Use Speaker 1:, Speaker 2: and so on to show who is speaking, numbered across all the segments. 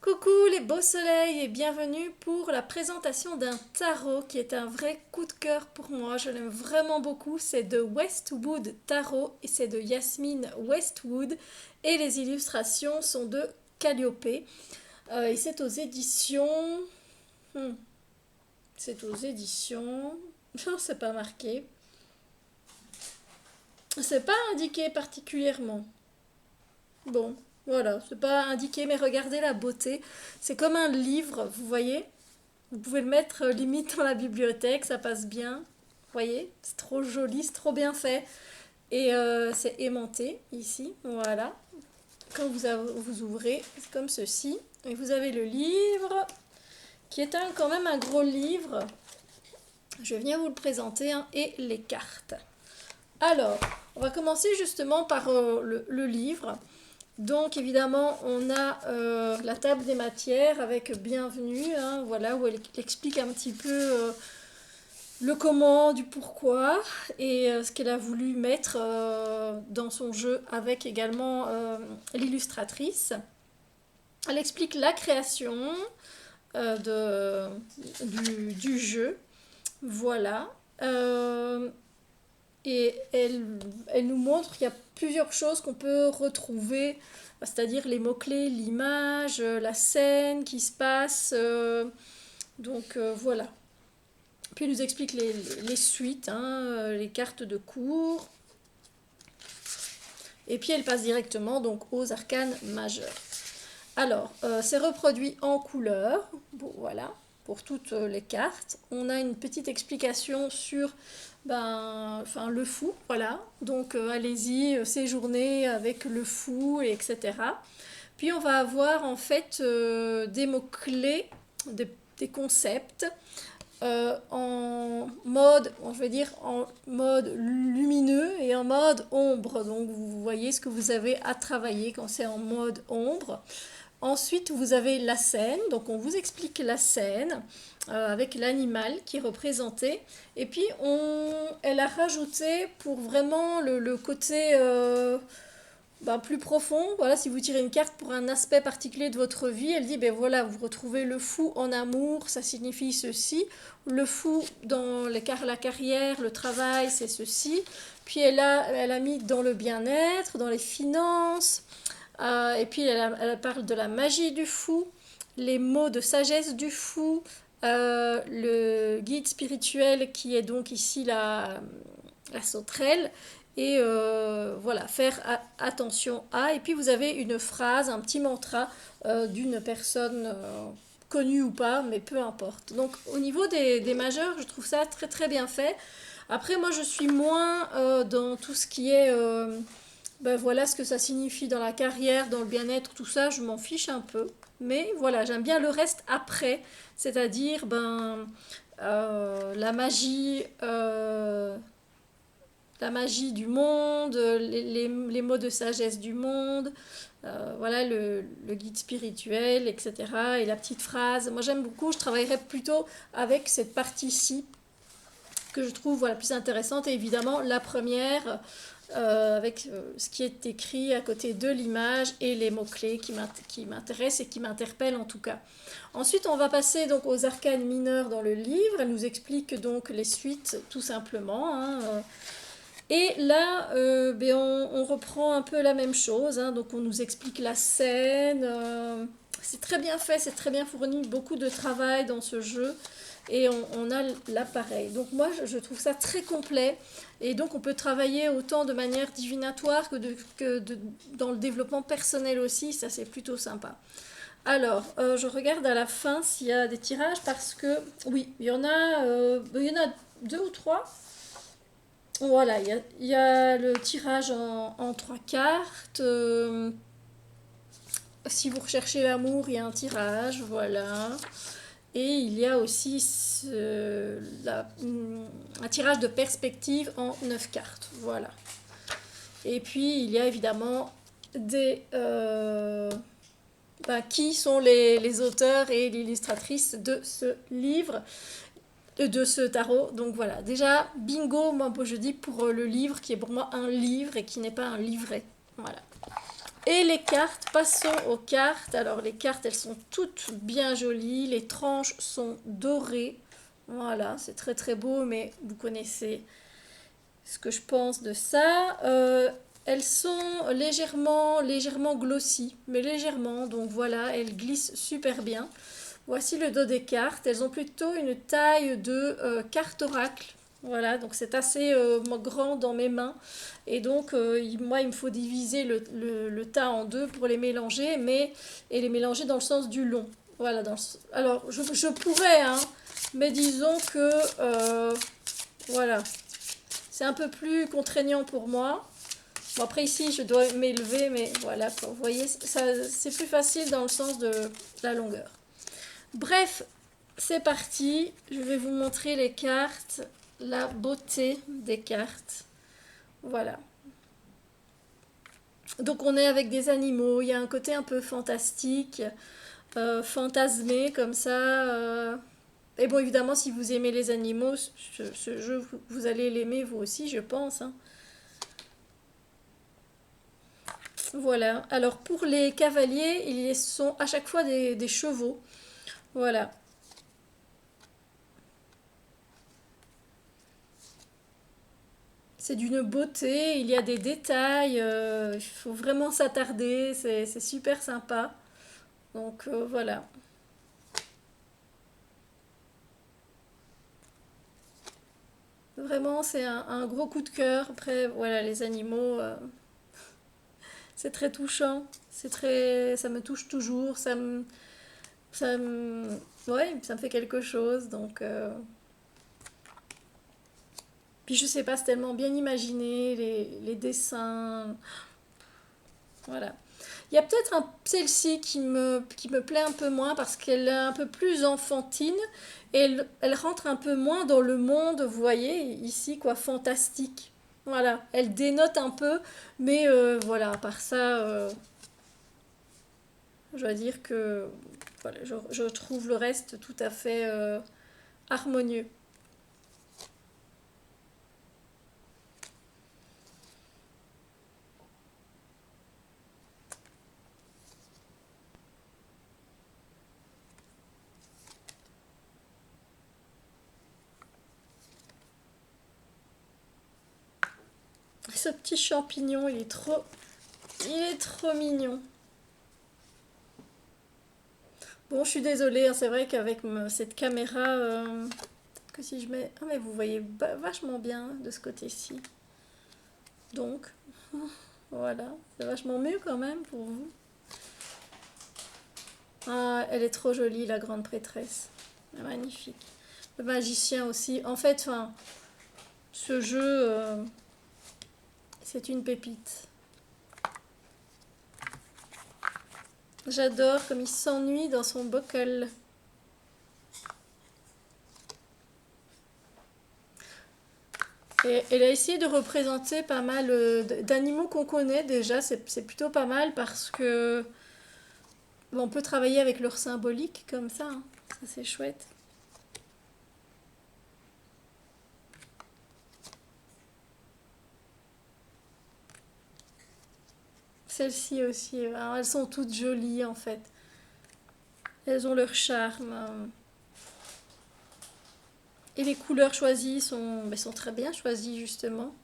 Speaker 1: Coucou les beaux soleils et bienvenue pour la présentation d'un tarot qui est un vrai coup de cœur pour moi. Je l'aime vraiment beaucoup. C'est de Westwood Tarot et c'est de Yasmine Westwood et les illustrations sont de Calliope. Et c'est aux éditions... hmm, c'est aux éditions... Non, c'est pas marqué. C'est pas indiqué particulièrement. Bon, voilà, c'est pas indiqué, mais regardez la beauté. C'est comme un livre, vous voyez? Vous pouvez le mettre limite dans la bibliothèque, ça passe bien. Vous voyez? C'est trop joli, c'est trop bien fait. Et c'est aimanté ici, voilà. Quand vous ouvrez, c'est comme ceci. Et vous avez le livre, qui est quand même un gros livre. Je viens vous le présenter, hein, et les cartes. Alors, on va commencer justement par le livre. Donc évidemment, on a la table des matières avec bienvenue, hein, voilà, où elle explique un petit peu le comment, du pourquoi et ce qu'elle a voulu mettre dans son jeu avec également l'illustratrice. Elle explique la création du jeu, voilà. Et elle nous montre qu'il y a plusieurs choses qu'on peut retrouver, c'est-à-dire les mots-clés, l'image, la scène qui se passe. Voilà. Puis elle nous explique les suites, hein, les cartes de cours. Et puis elle passe directement donc aux arcanes majeures. Alors, c'est reproduit en couleur, bon, voilà, pour toutes les cartes. On a une petite explication sur le fou, voilà. Donc allez-y, séjournez avec le fou, etc. Puis on va avoir en fait des mots-clés, des concepts en mode, je vais dire en mode lumineux et en mode ombre. Donc vous voyez ce que vous avez à travailler quand c'est en mode ombre. Ensuite, vous avez la scène, donc on vous explique la scène avec l'animal qui est représenté. Et puis, elle a rajouté pour vraiment le côté plus profond. Voilà, si vous tirez une carte pour un aspect particulier de votre vie, elle dit, ben voilà, vous retrouvez le fou en amour, ça signifie ceci. Le fou dans la carrière, le travail, c'est ceci. Puis elle a mis dans le bien-être, dans les finances. Et puis elle parle de la magie du fou, les mots de sagesse du fou, le guide spirituel qui est donc ici la sauterelle. Et voilà, faire attention à. Et puis vous avez une phrase, un petit mantra d'une personne connue ou pas, mais peu importe. Donc au niveau des majeurs, je trouve ça très très bien fait. Après, moi je suis moins dans tout ce qui est voilà ce que ça signifie dans la carrière, dans le bien-être, tout ça, je m'en fiche un peu. Mais voilà, j'aime bien le reste après, c'est-à-dire la magie du monde, les mots de sagesse du monde, voilà le guide spirituel, etc. Et la petite phrase. Moi j'aime beaucoup, je travaillerais plutôt avec cette partie-ci que je trouve voilà, plus intéressante. Et évidemment la première avec ce qui est écrit à côté de l'image et les mots-clés qui m'intéressent et qui m'interpellent en tout cas. Ensuite, on va passer donc aux arcanes mineurs dans le livre. Elle nous explique donc les suites tout simplement. Hein. Et là, on reprend un peu la même chose. Hein. Donc, on nous explique la scène. C'est très bien fait, c'est très bien fourni. Beaucoup de travail dans ce jeu. Et on a l'appareil. Donc moi, je trouve ça très complet. Et donc, on peut travailler autant de manière divinatoire que dans le développement personnel aussi. Ça, c'est plutôt sympa. Alors, je regarde à la fin s'il y a des tirages parce que, oui, il y en a deux ou trois. Voilà, il y a le tirage en trois cartes. Si vous recherchez l'amour, il y a un tirage, voilà. Et il y a aussi un tirage de perspective en 9 cartes. Voilà. Et puis, il y a évidemment qui sont les auteurs et l'illustratrice de ce livre, de ce tarot. Donc voilà, déjà, bingo, moi je dis pour le livre qui est pour moi un livre et qui n'est pas un livret. Voilà. Et les cartes, passons aux cartes. Alors les cartes, elles sont toutes bien jolies. Les tranches sont dorées. Voilà, c'est très très beau, mais vous connaissez ce que je pense de ça. Elles sont légèrement glossy, mais légèrement. Donc voilà, elles glissent super bien. Voici le dos des cartes. Elles ont plutôt une taille de carte oracle. Voilà, donc c'est assez grand dans mes mains. Et donc, moi, il me faut diviser le tas en deux pour les mélanger, et les mélanger dans le sens du long. Voilà, alors, je pourrais, hein, mais disons que, voilà, c'est un peu plus contraignant pour moi. Bon, après, ici, je dois m'élever, mais voilà, vous voyez, c'est plus facile dans le sens de la longueur. Bref, c'est parti. Je vais vous montrer les cartes, la beauté des cartes. Voilà. Donc on est avec des animaux, il y a un côté un peu fantastique, fantasmé comme ça. Et bon, évidemment, si vous aimez les animaux, ce jeu, vous allez l'aimer vous aussi, je pense, hein. Voilà. Alors pour les cavaliers, ils sont à chaque fois des chevaux. Voilà. C'est d'une beauté, il y a des détails, il faut vraiment s'attarder, c'est super sympa. Donc voilà. Vraiment, c'est un gros coup de cœur. Après, voilà, les animaux, c'est très touchant. Ça me touche toujours. Ça me, ouais, ça me fait quelque chose. Donc, puis je sais pas, c'est tellement bien imaginé, les dessins. Voilà. Il y a peut-être celle-ci qui me plaît un peu moins parce qu'elle est un peu plus enfantine et elle rentre un peu moins dans le monde, vous voyez, ici, quoi, fantastique. Voilà, elle dénote un peu, mais voilà, à part ça, je dois dire que voilà, je trouve le reste tout à fait harmonieux. Ce petit champignon, il est trop mignon. Bon, je suis désolée, hein, c'est vrai qu'avec cette caméra, que si je mets... Ah mais vous voyez vachement bien de ce côté-ci. Donc, voilà, c'est vachement mieux quand même pour vous. Ah, elle est trop jolie, la grande prêtresse. Magnifique. Le magicien aussi. En fait, enfin, ce jeu, c'est une pépite. J'adore comme il s'ennuie dans son bocal. Et elle a essayé de représenter pas mal d'animaux qu'on connaît déjà. C'est plutôt pas mal parce que bon, on peut travailler avec leur symbolique comme ça, hein. Ça, c'est chouette. Celles-ci aussi, alors, elles sont toutes jolies en fait. Elles ont leur charme. Et les couleurs choisies sont très bien choisies justement.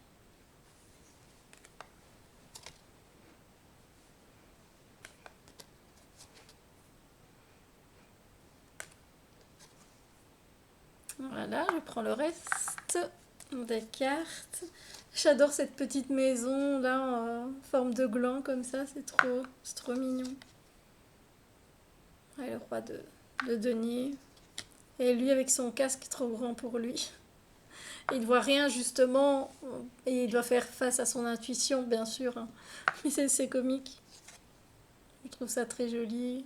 Speaker 1: Voilà, je prends le reste des cartes. J'adore cette petite maison là en forme de gland comme ça, c'est trop mignon. Ouais, le roi de denier. Et lui avec son casque trop grand pour lui. Il ne voit rien justement et il doit faire face à son intuition bien sûr, hein. Mais c'est comique. Je trouve ça très joli.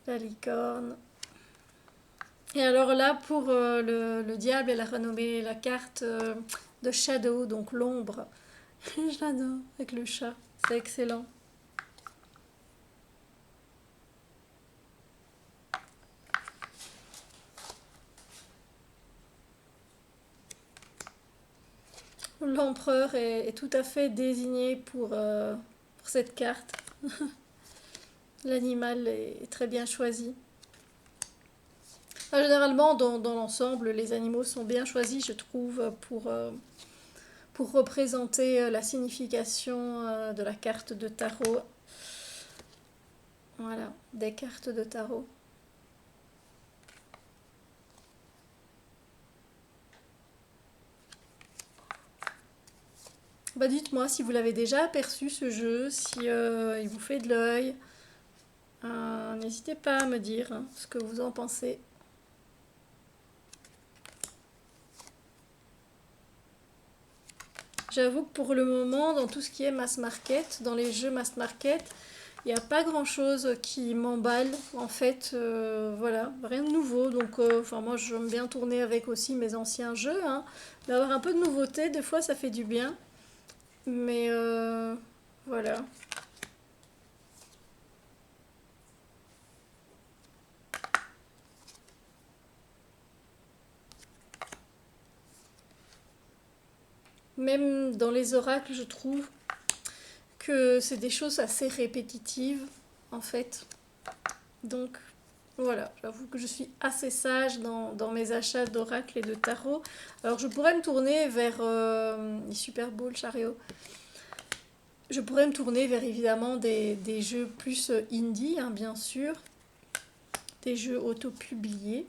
Speaker 1: La licorne. Et alors là, pour le diable, elle a renommé la carte de Shadow, donc l'ombre. Je l'adore, avec le chat. C'est excellent. L'empereur est tout à fait désigné pour cette carte. L'animal est très bien choisi. Généralement, dans l'ensemble, les animaux sont bien choisis, je trouve, pour représenter la signification de la carte de tarot. Voilà, des cartes de tarot. Bah dites-moi si vous l'avez déjà aperçu ce jeu, si il vous fait de l'œil. N'hésitez pas à me dire hein, ce que vous en pensez. J'avoue que pour le moment, dans tout ce qui est mass market, dans les jeux mass market, il n'y a pas grand-chose qui m'emballe. En fait, voilà, rien de nouveau. Donc, enfin, moi, j'aime bien tourner avec aussi mes anciens jeux. Hein. D'avoir un peu de nouveauté, des fois, ça fait du bien. Mais voilà. Même dans les oracles, je trouve que c'est des choses assez répétitives, en fait. Donc, voilà, j'avoue que je suis assez sage dans mes achats d'oracle et de tarot. Alors, je pourrais me tourner vers les Super Bowl Chariot. Je pourrais me tourner vers évidemment des jeux plus indie, hein, bien sûr. Des jeux auto-publiés.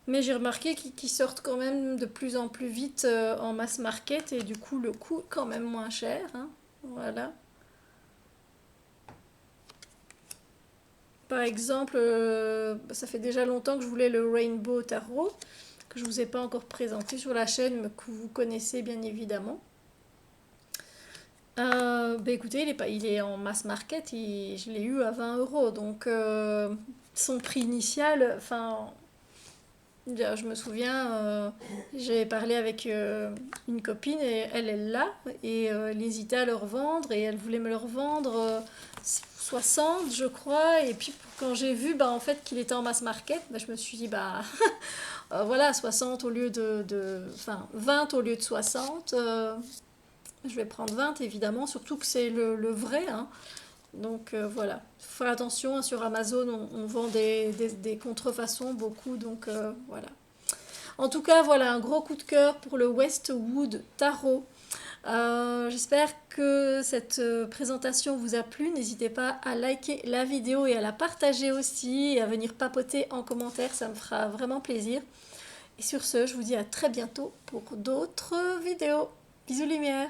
Speaker 1: Mais j'ai remarqué qu'ils sortent quand même de plus en plus vite en mass market et du coup le coût est quand même moins cher. Hein. Voilà. Par exemple, ça fait déjà longtemps que je voulais le Rainbow Tarot, que je ne vous ai pas encore présenté sur la chaîne, mais que vous connaissez bien évidemment. Bah écoutez, il est en mass market, je l'ai eu à 20 euros, donc son prix initial, enfin, je me souviens, j'avais parlé avec une copine et elle l'a, et elle hésitait à le revendre, et elle voulait me le revendre 60 je crois, et puis quand j'ai vu bah, en fait qu'il était en mass market, bah, je me suis dit bah voilà 60 au lieu enfin 20 au lieu de 60, je vais prendre 20 évidemment, surtout que c'est le vrai, hein. Donc voilà, faut faire attention, hein, sur Amazon on vend des contrefaçons beaucoup, donc voilà. En tout cas voilà, un gros coup de cœur pour le Westwood Tarot. J'espère que cette présentation vous a plu. N'hésitez pas à liker la vidéo et à la partager aussi et à venir papoter en commentaire, ça me fera vraiment plaisir. Et sur ce, je vous dis à très bientôt pour d'autres vidéos. Bisous lumière!